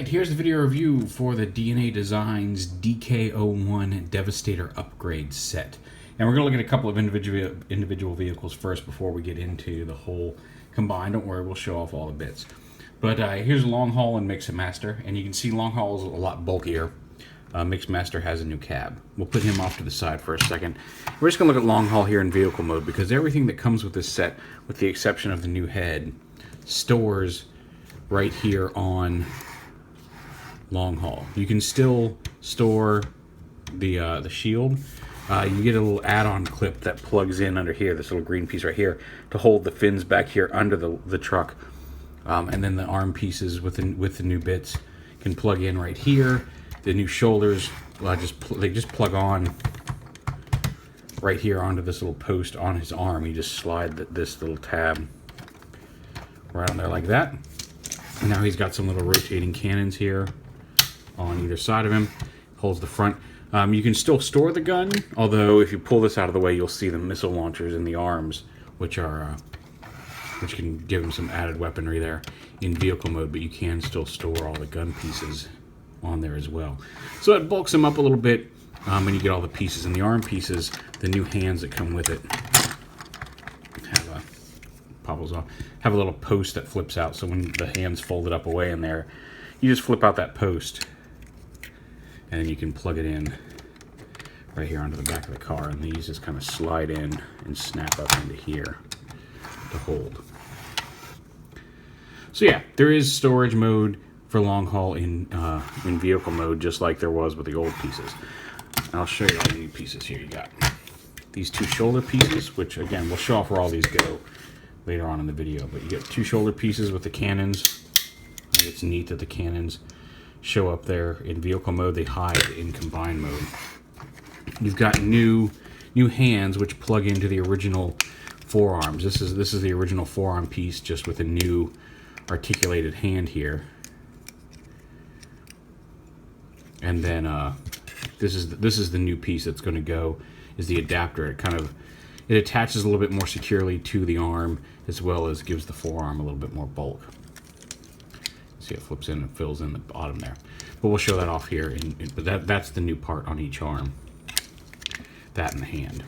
here's the video review for the D.N.A. Designs DK-01 Devastator upgrade set. And we're going to look at a couple of individual vehicles first before we get into the whole combined. Don't worry, we'll show off all the bits. But here's Long Haul and Mixmaster, and you can see Long Haul is a lot bulkier. Mixmaster has a new cab. We'll put him off to the side for a second. We're just going to look at Long Haul here in vehicle mode because everything that comes with this set, with the exception of the new head, stores right here on Long Haul. You can still store the shield. You get a little add-on clip that plugs in under here, this little green piece right here, to hold the fins back here under the truck. And then the arm pieces with the new bits can plug in right here. The new shoulders, they just plug on right here onto this little post on his arm. You just slide this little tab right on there like that. And now he's got some little rotating cannons here on either side of him. Holds the front. You can still store the gun, although if you pull this out of the way, you'll see the missile launchers in the arms, which can give him some added weaponry there in vehicle mode, but you can still store all the gun pieces on there as well. So it bulks him up a little bit, and you get all the pieces. And the arm pieces, the new hands that come with it, have a little post that flips out, so when the hands folded up away in there, you just flip out that post, and then you can plug it in right here onto the back of the car, and these just kind of slide in and snap up into here to hold. So yeah, there is storage mode for Long Haul in vehicle mode, just like there was with the old pieces. I'll show you all the new pieces here. You got these two shoulder pieces, which again, we'll show off where all these go later on in the video, but you get two shoulder pieces with the cannons. It's neat that the cannons show up there in vehicle mode. They hide in combined mode. You've got new hands which plug into the original forearms. This is the original forearm piece, just with a new articulated hand here. And then this is the new piece that's going to go, is the adapter. It attaches a little bit more securely to the arm, as well as gives the forearm a little bit more bulk. See, it flips in and fills in the bottom there. But we'll show that off here. But that's the new part on each arm. That and the hand.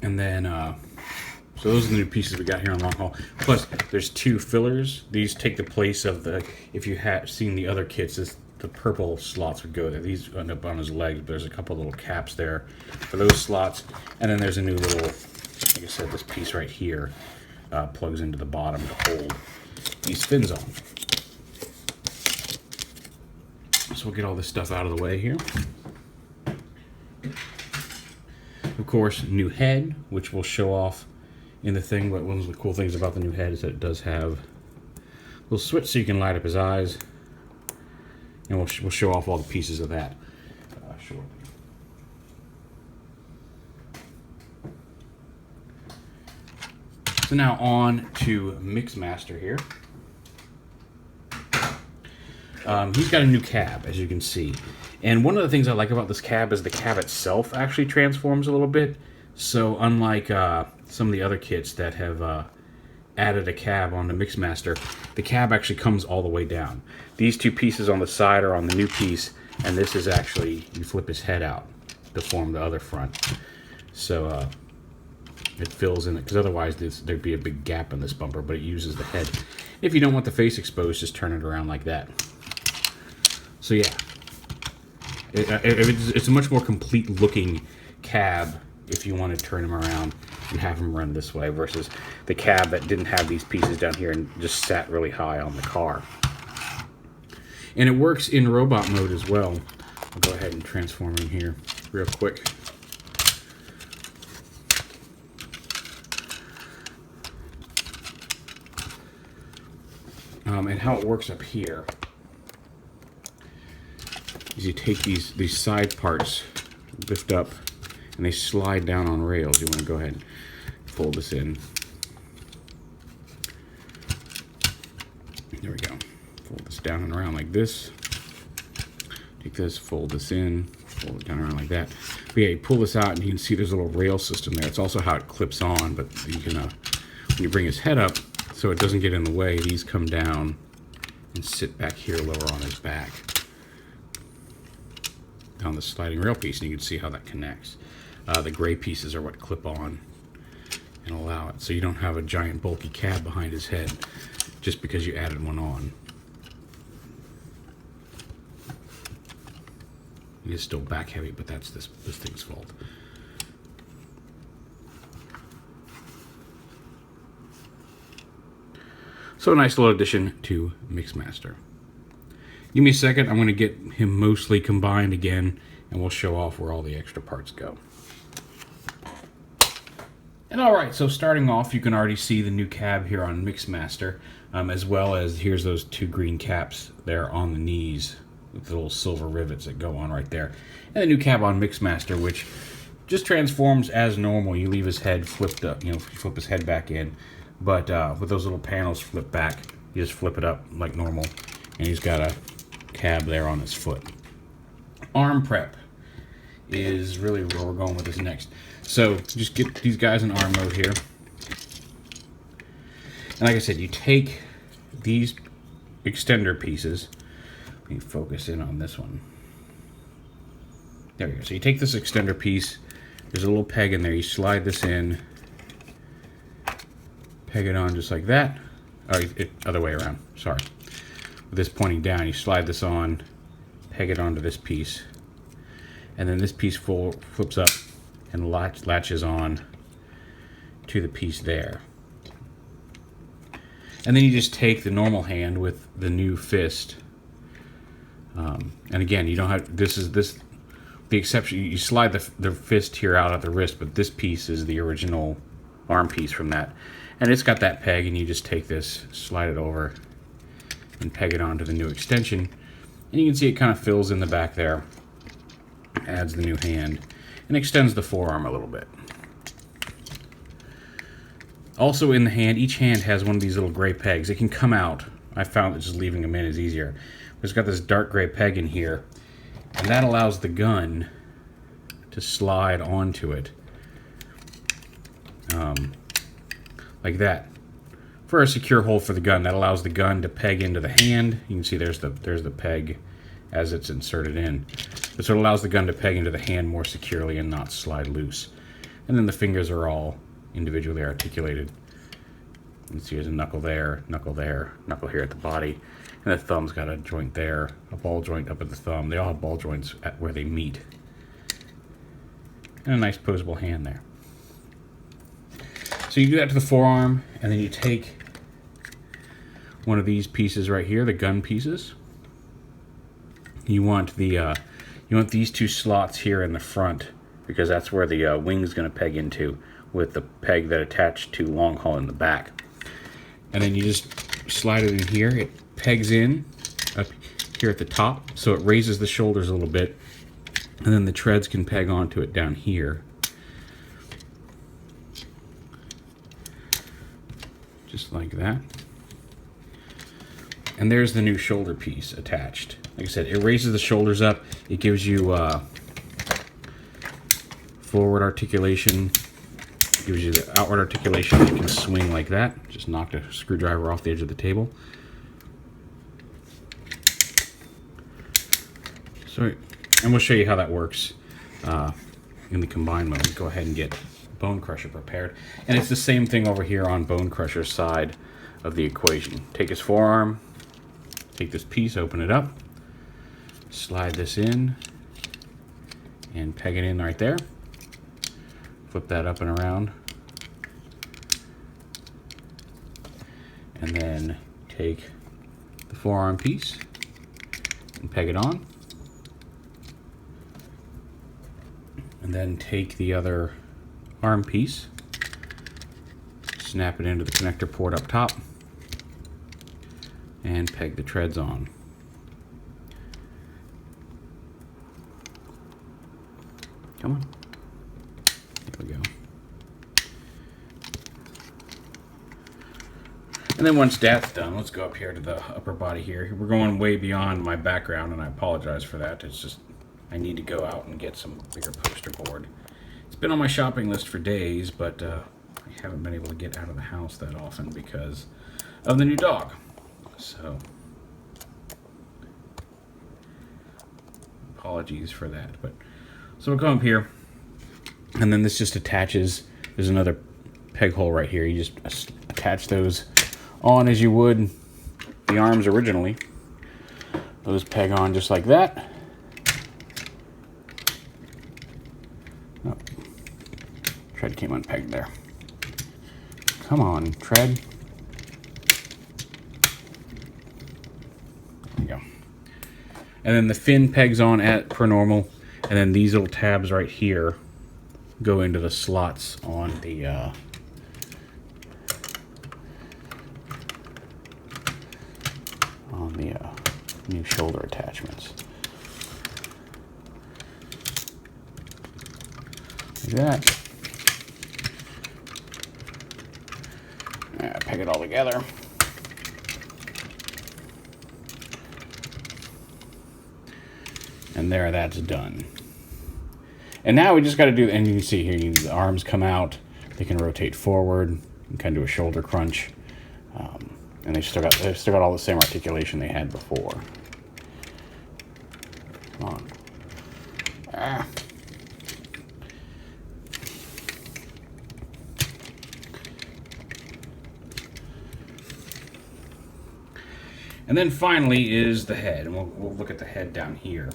And then, so those are the new pieces we got here on Long Haul. Plus, there's two fillers. These take the place of the, if you have seen the other kits, the purple slots would go there. These end up on his legs, but there's a couple little caps there for those slots. And then there's a new little, like I said, this piece right here plugs into the bottom to hold these fins on. So we'll get all this stuff out of the way here. Of course, new head, which we'll show off in the thing, but one of the cool things about the new head is that it does have a little switch so you can light up his eyes, and we'll show off all the pieces of that shortly. So now on to Mixmaster here. He's got a new cab, as you can see. And one of the things I like about this cab is the cab itself actually transforms a little bit. So unlike some of the other kits that have added a cab on the Mixmaster, the cab actually comes all the way down. These two pieces on the side are on the new piece, and this is actually, you flip his head out to form the other front. So it fills in it, because otherwise there'd be a big gap in this bumper, but it uses the head. If you don't want the face exposed, just turn it around like that. So yeah, it's a much more complete looking cab if you want to turn him around and have him run this way, versus the cab that didn't have these pieces down here and just sat really high on the car. And it works in robot mode as well. I'll go ahead and transform him here real quick. And how it works up here is you take these side parts, lift up, and they slide down on rails. You want to go ahead and fold this in. There we go. Fold this down and around like this. Take this, fold this in, fold it down around like that. But yeah, you pull this out and you can see there's a little rail system there. It's also how it clips on, but you can, when you bring his head up, so it doesn't get in the way, these come down and sit back here lower on his back on the sliding rail piece, and you can see how that connects. The gray pieces are what clip on and allow it, so you don't have a giant bulky cab behind his head just because you added one on. It is still back heavy, but that's this thing's fault. So a nice little addition to Mixmaster. Give me a second, I'm going to get him mostly combined again, and we'll show off where all the extra parts go. And alright, so starting off, you can already see the new cab here on Mixmaster, as well as here's those two green caps there on the knees with the little silver rivets that go on right there. And the new cab on Mixmaster, which just transforms as normal. You leave his head flipped up, you flip his head back in, but with those little panels flipped back, you just flip it up like normal, and he's got a cab there on his foot. Arm prep is really where we're going with this next. So just get these guys in arm mode here. And like I said, you take these extender pieces. Let me focus in on this one. There we go. So you take this extender piece, there's a little peg in there, you slide this in, peg it on just like that. Oh, other way around, sorry. With this pointing down, you slide this on, peg it onto this piece, and then this piece flips up and latches on to the piece there. And then you just take the normal hand with the new fist, and again, you don't have, the exception, you slide the fist here out at the wrist, but this piece is the original arm piece from that. And it's got that peg, and you just take this, slide it over, and peg it onto the new extension. And you can see it kind of fills in the back there, adds the new hand, and extends the forearm a little bit. Also in the hand, each hand has one of these little gray pegs. It can come out. I found that just leaving them in is easier. It's got this dark gray peg in here, and that allows the gun to slide onto it like that. For a secure hole for the gun, that allows the gun to peg into the hand. You can see there's the peg as it's inserted in. So it allows the gun to peg into the hand more securely and not slide loose. And then the fingers are all individually articulated. You can see there's a knuckle there, knuckle here at the body, and the thumb's got a joint there, a ball joint up at the thumb. They all have ball joints at where they meet. And a nice posable hand there. So you do that to the forearm, and then you take one of these pieces right here, the gun pieces. You want these two slots here in the front, because that's where the wing's going to peg into, with the peg that attached to long haul in the back. And then you just slide it in here. It pegs in up here at the top, so it raises the shoulders a little bit, and then the treads can peg onto it down here. Just like that. And there's the new shoulder piece attached. Like I said, it raises the shoulders up. It gives you forward articulation. It gives you the outward articulation. You can swing like that. Just knock the screwdriver off the edge of the table. So, and we'll show you how that works in the combined mode. Go ahead and get Bone Crusher prepared. And it's the same thing over here on Bone Crusher's side of the equation. Take his forearm, take this piece, open it up, slide this in, and peg it in right there. Flip that up and around. And then take the forearm piece and peg it on. And then take the other arm piece, snap it into the connector port up top, and peg the treads on. Come on. There we go. And then once that's done, let's go up here to the upper body here. We're going way beyond my background, and I apologize for that. It's just, I need to go out and get some bigger poster board. It's been on my shopping list for days, but I I haven't been able to get out of the house that often because of the new dog. So apologies for that. But so we'll come up here, and then this just attaches. There's another peg hole right here. You just attach those on as you would the arms originally. Those peg on just like that. Oh, tread came unpegged there. Come on, tread. There we go. And then the fin pegs on at per normal, and then these little tabs right here go into the slots on the new shoulder attachments. Like that. Peg it all together. And there, that's done. And now we just got to do, and you can see here, the arms come out, they can rotate forward, and kind of do a shoulder crunch, and they've still got all the same articulation they had before. Come on. Ah. And then finally is the head, and we'll look at the head down here.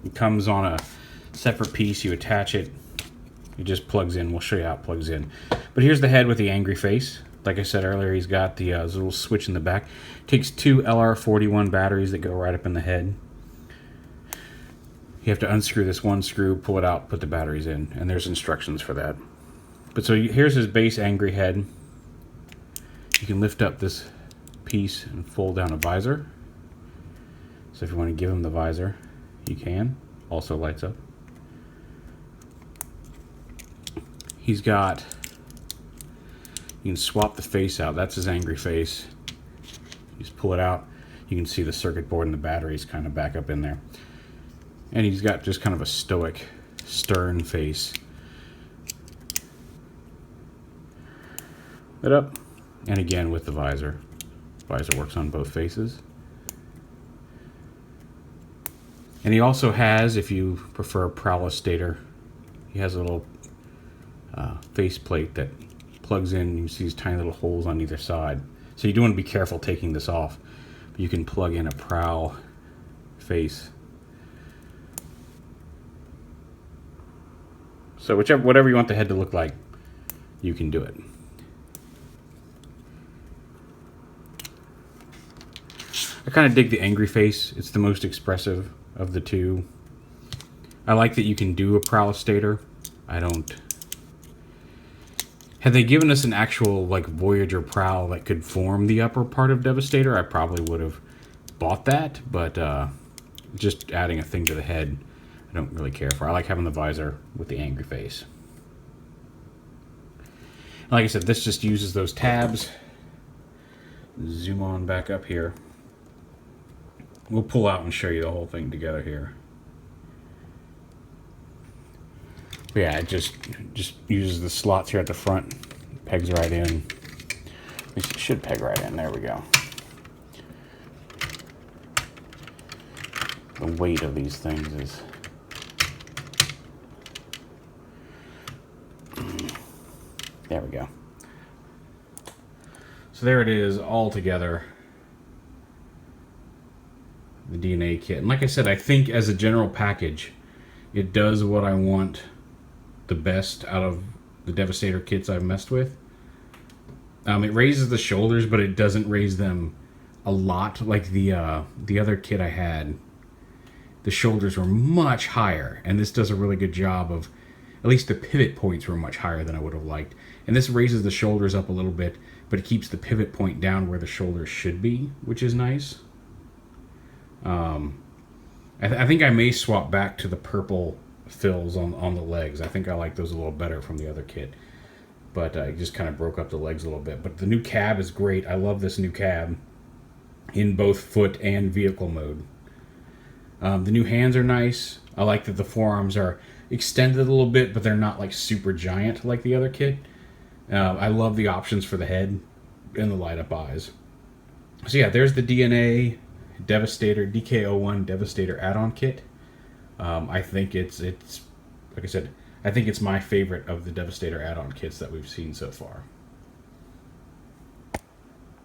It comes on a separate piece. You attach it. It just plugs in. We'll show you how it plugs in. But here's the head with the angry face. Like I said earlier, he's got the little switch in the back. Takes two LR41 batteries that go right up in the head. You have to unscrew this one screw, pull it out, put the batteries in, and there's instructions for that. But so here's his base angry head. You can lift up this piece and fold down a visor. So if you want to give him the visor, you can. Also lights up. He's got, you can swap the face out. That's his angry face. You just pull it out. You can see the circuit board and the batteries kind of back up in there. And he's got just kind of a stoic, stern face. It up, and again with the visor. Visor works on both faces. And he also has, if you prefer a peaugh, he has a little face plate that plugs in. You see these tiny little holes on either side. So you do want to be careful taking this off. But you can plug in a peaugh face. So whatever you want the head to look like, you can do it. I kind of dig the angry face. It's the most expressive of the two. I like that you can do a peaugh. I don't. Had they given us an actual like Voyager peaugh that could form the upper part of Devastator, I probably would have bought that. But just adding a thing to the head, I don't really care for. I like having the visor with the angry face. Like I said, this just uses those tabs. Zoom on back up here. We'll pull out and show you the whole thing together here. But yeah, it just uses the slots here at the front. Pegs right in. At least it should peg right in. There we go. The weight of these things is... There we go. So there it is, all together. The D.N.A. kit. And like I said, I think as a general package, it does what I want the best out of the Devastator kits I've messed with. It raises the shoulders, but it doesn't raise them a lot. Like the other kit I had, the shoulders were much higher, and this does a really good job of, at least the pivot points were much higher than I would have liked. And this raises the shoulders up a little bit, but it keeps the pivot point down where the shoulders should be, which is nice. I think I may swap back to the purple fills on the legs. I think I like those a little better from the other kit. But I just kind of broke up the legs a little bit. But the new cab is great. I love this new cab in both foot and vehicle mode. The new hands are nice. I like that the forearms are extended a little bit, but they're not like super giant like the other kit. I love the options for the head and the light up eyes. So yeah, there's the D.N.A. Devastator DK-01 Devastator add-on kit. I think it's like I said, I think it's my favorite of the Devastator add-on kits that we've seen so far.